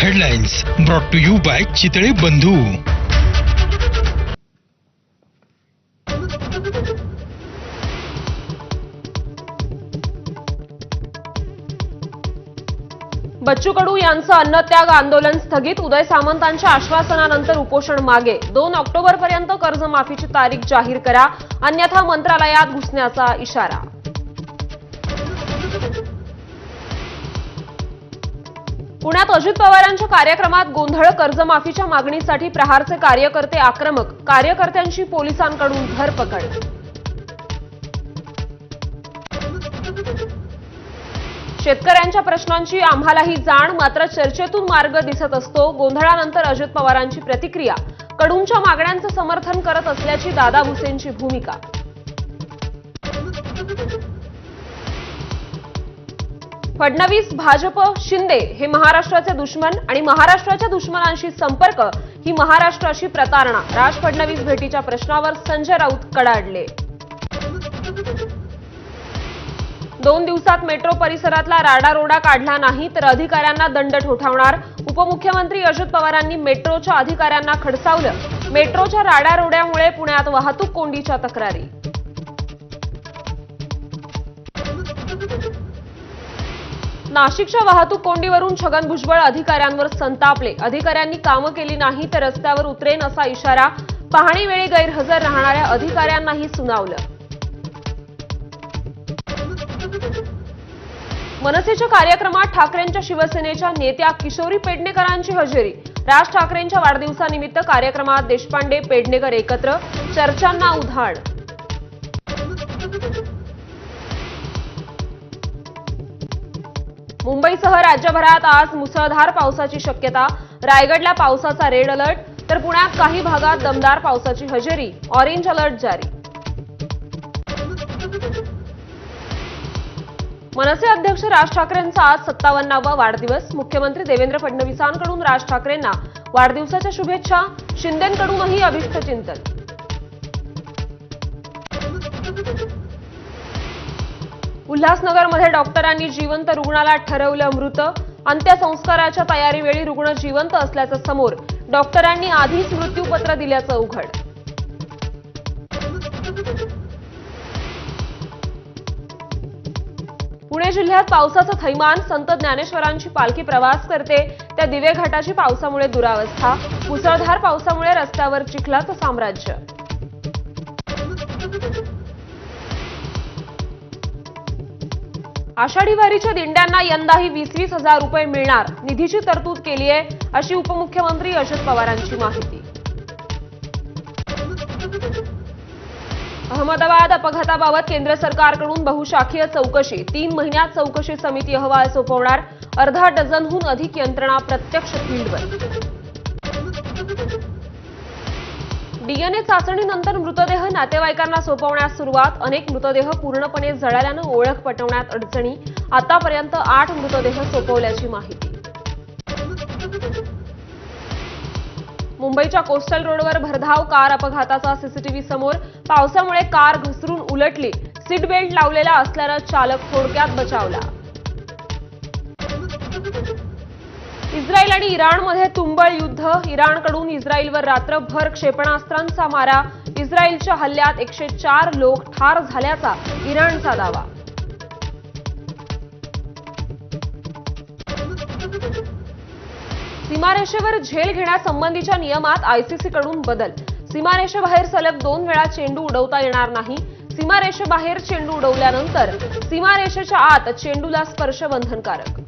Headlines brought to you by Chitale Bandhu. Bachchu कडू यांचं अन्नत्याग आंदोलन स्थगित. उदय सामंतांच्या आश्वासनानंतर उपोषण मागे. 2 ऑक्टोबरपर्यंत कर्जमाफीची तारीख जाहीर करा, अन्यथा मंत्रालयात घुसण्याचा इशारा. पुण्यात अजित पवारांच्या कार्यक्रमात गोंधळ. कर्जमाफीच्या मागणीसाठी प्रहारचे कार्यकर्ते आक्रमक. कार्यकर्त्यांची पोलिसांकडून धरपकड. शेतकऱ्यांच्या प्रश्नांची आम्हालाही जाण, मात्र चर्चेतून मार्ग दिसत असतो. गोंधळानंतर अजित पवारांची प्रतिक्रिया. कडूंच्या मागण्यांचं समर्थन करत असल्याची दादा भुसेंची भूमिका. फडणवीस, भाजप, शिंदे हे महाराष्ट्राचे दुश्मन आणि महाराष्ट्राच्या दुश्मनांशी संपर्क ही महाराष्ट्राशी प्रतारणा. राज फडणवीस भेटीच्या प्रश्नावर संजय राऊत कडाडले. 2 दिवसात मेट्रो परिसरातला राडारोडा काढला नाही तर अधिकाऱ्यांना दंड ठोठावणार. उपमुख्यमंत्री अजित पवारांनी मेट्रोच्या अधिकाऱ्यांना खडसावलं. मेट्रोच्या राडारोड्यामुळे पुण्यात वाहतूक कोंडीच्या तक्रारी. नाशिकच्या वाहतूक कोंडीवरून छगन भुजबळ अधिकाऱ्यांवर संतापले. अधिकाऱ्यांनी कामं केली नाही तर रस्त्यावर उतरेन असा इशारा. पाहणीवेळी गैरहजर राहणाऱ्या अधिकाऱ्यांनाही सुनावलं. मनसेच्या कार्यक्रमात ठाकरेंच्या शिवसेनेच्या नेत्या किशोरी पेडणेकरांची हजेरी. राज ठाकरेंच्या वाढदिवसानिमित्त कार्यक्रमात देशपांडे, पेडणेकर एकत्र. चर्चांना उधाण. मुंबईसह राज्यभरात आज मुसळधार पावसाची शक्यता. रायगडला पावसाचा रेड अलर्ट तर पुण्यात काही भागात दमदार पावसाची हजेरी. ऑरेंज अलर्ट जारी. मनसे अध्यक्ष राज ठाकरेंचा आज 57वा वाढदिवस. मुख्यमंत्री देवेंद्र फडणवीसांकडून राज ठाकरेंना वाढदिवसाच्या शुभेच्छा. शिंदेंकडूनही अभिष्टचिंतन. उल्हासनगरमध्ये डॉक्टरांनी जिवंत रुग्णाला ठरवलं मृत. अंत्यसंस्काराच्या तयारीवेळी रुग्ण जिवंत असल्याचं समोर. डॉक्टरांनी आधीच मृत्यूपत्र दिल्याचं उघड. पुणे जिल्ह्यात पावसाचं थैमान. संत ज्ञानेश्वरांची पालखी प्रवास करते त्या दिवे घाटाची पावसामुळे दुरावस्था. मुसळधार पावसामुळे रस्त्यावर चिखलाचं साम्राज्य. आषाढी वारीच्या दिंड्यांना यंदाही 20-20 हजार रुपये मिळणार. निधीची तरतूद केली आहे अशी उपमुख्यमंत्री अजित पवारांची माहिती. अहमदाबाद अपघाताबाबत केंद्र सरकारकडून बहुशाखीय चौकशी. 3 महिन्यात चौकशी समिती अहवाल सोपवणार. अर्धा डझनहून अधिक यंत्रणा प्रत्यक्ष फील्डवर. डीएनए चाचणीनंतर मृतदेह नातेवाईकांना सोपवण्यास सुरुवात. अनेक मृतदेह पूर्णपणे जळाल्यानं ओळख पटवण्यात अडचणी. आतापर्यंत 8 मृतदेह सोपवल्याची माहिती. मुंबईच्या कोस्टल रोडवर भरधाव कार अपघाताचा सीसीटीव्ही समोर. पावसामुळे कार घसरून उलटली. सीट बेल्ट लावलेला असल्यानं चालक थोडक्यात बचावला. इस्रायल आणि इराणमध्ये तुंबळ युद्ध. इराणकडून इस्रायलवर रात्रभर क्षेपणास्त्रांचा मारा. इस्रायलच्या हल्ल्यात 104 लोक ठार झाल्याचा इराणचा दावा. सीमारेषेवर झेल घेण्यासंबंधीच्या नियमात आयसीसीकडून बदल. सीमारेषेबाहेर सलग 2 वेळा चेंडू उडवता येणार नाही. सीमारेषेबाहेर चेंडू उडवल्यानंतर सीमारेषेच्या आत चेंडूला स्पर्श बंधनकारक.